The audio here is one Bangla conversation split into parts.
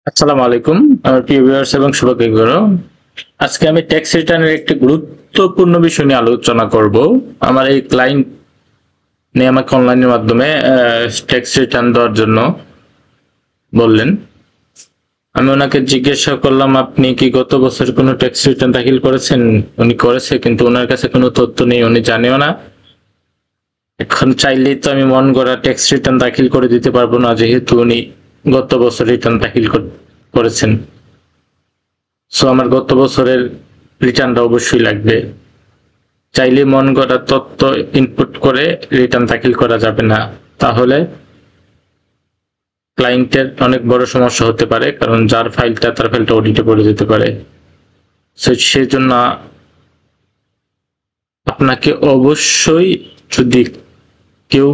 আসসালামু আলাইকুম আমার প্রিয় ভিউয়ার্স এবং শুভাকাঙ্ক্ষীগণ। আজকে আমি ট্যাক্স রিটার্নের একটি গুরুত্বপূর্ণ বিষয় নিয়ে আলোচনা করব। আমার এই ক্লায়েন্ট নিয়ে আমাকে অনলাইনের মাধ্যমে ট্যাক্স রিটার্ন দেওয়ার জন্য বললেন। আমি ওনাকে জিজ্ঞাসা করলাম, আপনি কি গত বছর কোনো ট্যাক্স রিটার্ন দাখিল করেছেন? উনি করেছে, কিন্তু ওনার কাছে কোনো তথ্য নেই, উনি জানেও না। এখন চাইলেই তো আমি মন গড়া ট্যাক্স রিটার্ন দাখিল করে দিতে পারবো না, যেহেতু উনি গত বছর রিটার্ন দাখিল করেছেন। সো আমার গত বছরের রিটার্নটা অবশ্যই লাগবে। চাইলে মন গড়া তথ্য ইনপুট করে রিটার্ন দাখিল করা যাবে না, তাহলে ক্লায়েন্টের অনেক বড় সমস্যা হতে পারে, কারণ যার ফাইলটা তার ফাইলটা অডিটে পড়ে যেতে পারে। সেই জন্য আপনাকে অবশ্যই, যদি কেউ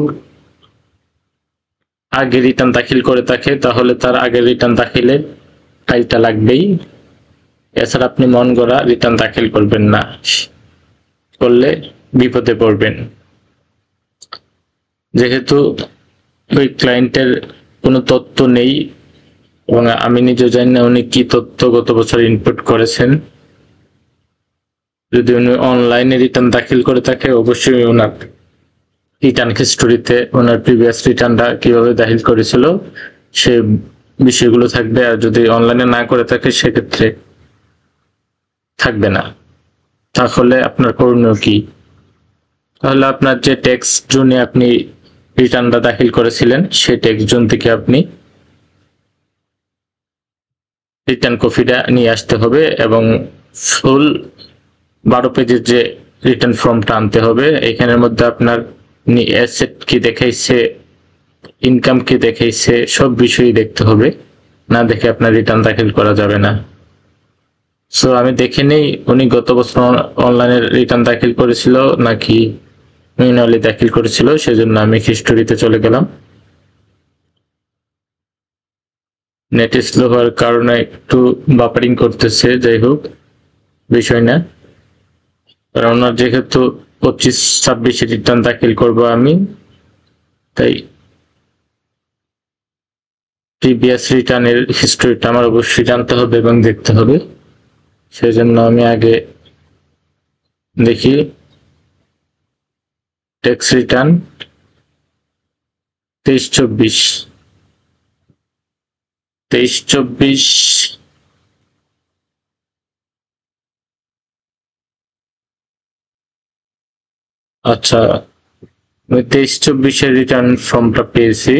আগে রিটার্ন দাখিল করে থাকে তাহলে তার আগে রিটার্ন দাখিলের ফাইলটা লাগবেই। এছাড়া আপনি মন গড়া রিটার্ন দাখিল করবেন না, করলে বিপদে পড়বেন। যেহেতু ওই ক্লায়েন্টের কোনো তথ্য নেই এবং আমি নিজেও জানি না উনি কি তথ্য গত বছর ইনপুট করেছেন। যদি উনি অনলাইনে রিটার্ন দাখিল করে থাকে, অবশ্যই ওনার রিটার্ন হিস্টোরিতে ওনার প্রিভিয়াস রিটার্নটা কিভাবে দাখিল করেছিল সে বিষয়গুলো থাকবে। আর যদি অনলাইনে না করে থাকে, সেক্ষেত্রে থাকবে না। তাহলে আপনার করণীয় কি? তাহলে আপনার যে ট্যাক্স জোনে আপনি রিটার্নটা দাখিল করেছিলেন, সেই ট্যাক্স জোন থেকে আপনি রিটার্ন কপিটা নিয়ে আসতে হবে এবং ফুল 12 পেজের যে রিটার্ন ফর্মটা আনতে হবে। এখানের মধ্যে আপনার অ্যাসেট কি দেখাইছে, ইনকাম কি দেখাইছে, সব বিষয়ই দেখতে হবে। না দেখে আপনার রিটার্ন দাখিল করা যাবে না। সো আমি দেখে নেই উনি গত বছর অনলাইনে রিটার্ন দাখিল করেছিল নাকি ম্যানুয়ালি দাখিল করেছিল, সেজন্য আমি হিস্টোরিতে চলে গেলাম। নেট স্লো হওয়ার কারণে একটু বাপারিং করতেছে, যাই হোক বিষয় না। কারণ ওনার যেহেতু 25-26 রিটার্ন দাখিল করব আমি, তাই প্রিভিয়াস রিটার্নের হিস্ট্রিটা আমার অবশ্যই জানতে হবে এবং দেখতে হবে। সেজন্য আমি আগে দেখি ট্যাক্স রিটার্ন 23-24 আচ্ছা, আমি 23-24 রিটার্ন ফর্মটা পেয়েছি।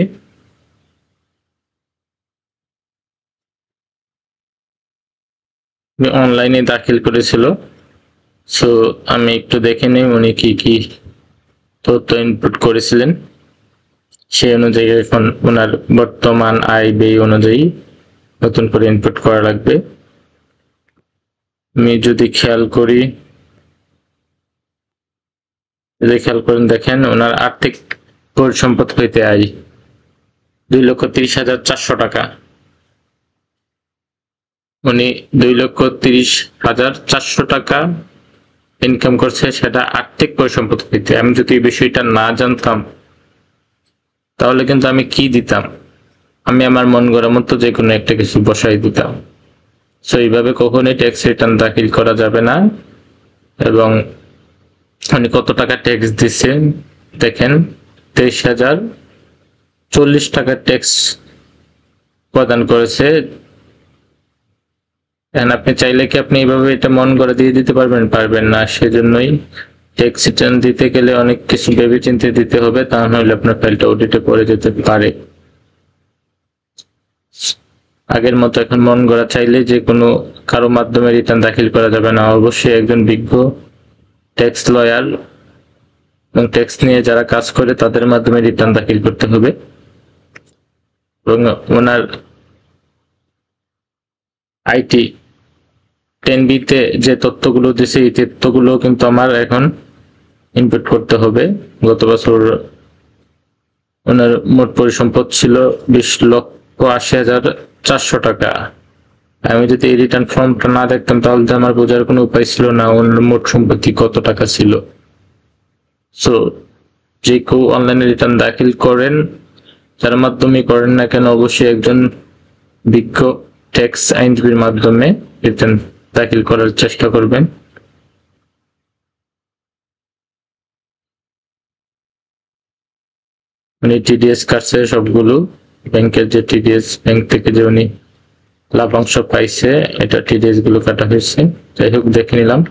অনলাইনে দাখিল করেছিল। সো আমি একটু দেখে নিই উনি কি কি তথ্য ইনপুট করেছিলেন, সেই অনুযায়ী এখন ওনার বর্তমান আয় ব্যয় অনুযায়ী নতুন করে ইনপুট করা লাগবে। আমি যদি খেয়াল করেন, দেখেন ওনার আর্থিক পরিসম্পদ হইতে আয় 2,30,400 টাকা। উনি 2,30,400 টাকা ইনকাম করছে, সেটা আর্থিক পরিসম্পদ হইতে। আমি যদি এই বিষয়টা না জানতাম তাহলে কিন্তু আমি কি দিতাম, আমি আমার মন গড়া মতো যে কোনো একটা কিছু বসাই দিতাম। সো এইভাবে কখনোই ট্যাক্স রিটার্ন দাখিল করা যাবে না। এবং উনি কত টাকা ট্যাক্স দিচ্ছেন দেখেন, 23,040 টাকা ট্যাক্স প্রদান করেছে। আপনি চাইলে কি আপনি এইভাবে এটা মন করে দিয়ে দিতে পারবেন? পারবেন না। সেজন্যই ট্যাক্স রিটার্ন দিতে গেলে অনেক কিছু ভেবে চিন্তে দিতে হবে, তা নাহলে আপনার ফাইলটা অডিটে পড়ে যেতে পারে। আগের মতো এখন মন গড়া চাইলে যে কোনো কারো মাধ্যমে রিটার্ন দাখিল করা যাবে না। অবশ্যই একজন বিজ্ঞ ট্যাক্স লয়ার এবং ট্যাক্স নিয়ে যারা কাজ করে তাদের মাধ্যমে রিটার্ন দাখিল করতে হবে। এবং ওনার আইটি 10B-তে যে তথ্যগুলো দিছে, এই তথ্যগুলো কিন্তু আমার এখন ইনপুট করতে হবে। গত বছর ওনার মোট পরিসম্পদ ছিল 20,80,400 টাকা। আমি যদি এই রিটার্ন ফর্মটা না দেখতাম তাহলে আমার বোঝার কোনো উপায় ছিল না ওনার মোট সম্পত্তি কত টাকা ছিল। সো যে কেউ অনলাইনে রিটার্ন দাখিল করেন, যার মাধ্যমে করেন না কেন, অবশ্যই একজন বিজ্ঞ ট্যাক্স আইনজীবীর মাধ্যমে রিটার্ন দাখিল করার চেষ্টা করবেন। উনি টিডিএস কাটছে সবগুলো, ব্যাংকের যে টিডিএস, ব্যাংক থেকে যে উনি লাভাংশ পাইছে এটা টিডিএস গুলো কাটা হয়েছে। যাই হোক দেখে নিলাম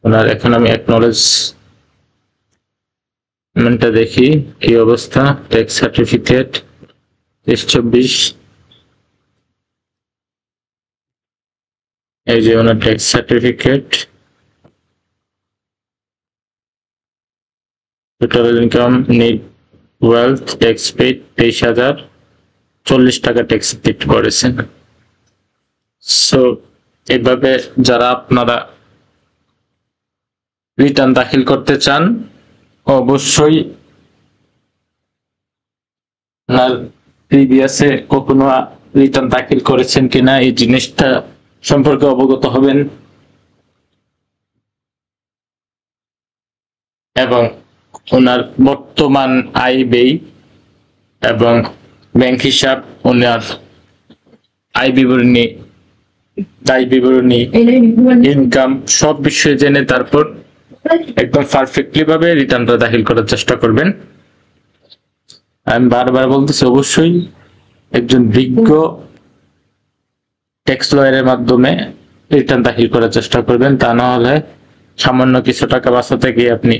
ওনার। এখন আমি অ্যাকনলেজমেন্টটা দেখি কি অবস্থা। ট্যাক্স সার্টিফিকেট 23-24, এই যে ওনার tax certificate. Total income, net wealth, tax paid 23,040 টাকা ট্যাক্স পেড করেছেন। সো এইভাবে যারা আপনারা রিটার্ন দাখিল করতে চান অবশ্যই আপনার প্রিভিয়াসে কখনো রিটার্ন দাখিল করেছেন কিনা এই জিনিসটা সম্পর্কে অবগত হবেন, এবং ওনার বর্তমান আয় ব্যয় এবং ব্যাংক হিসাব, ওনার আয় বিবরণী, দায় বিবরণী, ইনকাম সব বিষয়ে জেনে তারপর একদম পারফেক্টলি ভাবে রিটার্নটা দাখিল করার চেষ্টা করবেন। আমি বারবার বলতেছি অবশ্যই একজন বিজ্ঞ ট্যাক্স লয়ারের মাধ্যমে রিটার্ন দাখিল করার চেষ্টা করবেন। তা না হলে সামান্য কিছু টাকা বাঁচাতে গিয়ে আপনি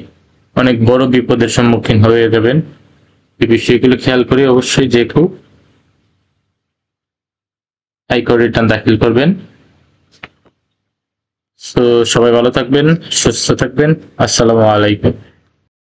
অনেক বড় বিপদের সম্মুখীন হয়ে যাবেন। এই বিষয়গুলো খেয়াল করে অবশ্যই যে কেউ আয়কর রিটার্ন দাখিল করবেন। তো সবাই ভালো থাকবেন, সুস্থ থাকবেন। আসসালামু আলাইকুম।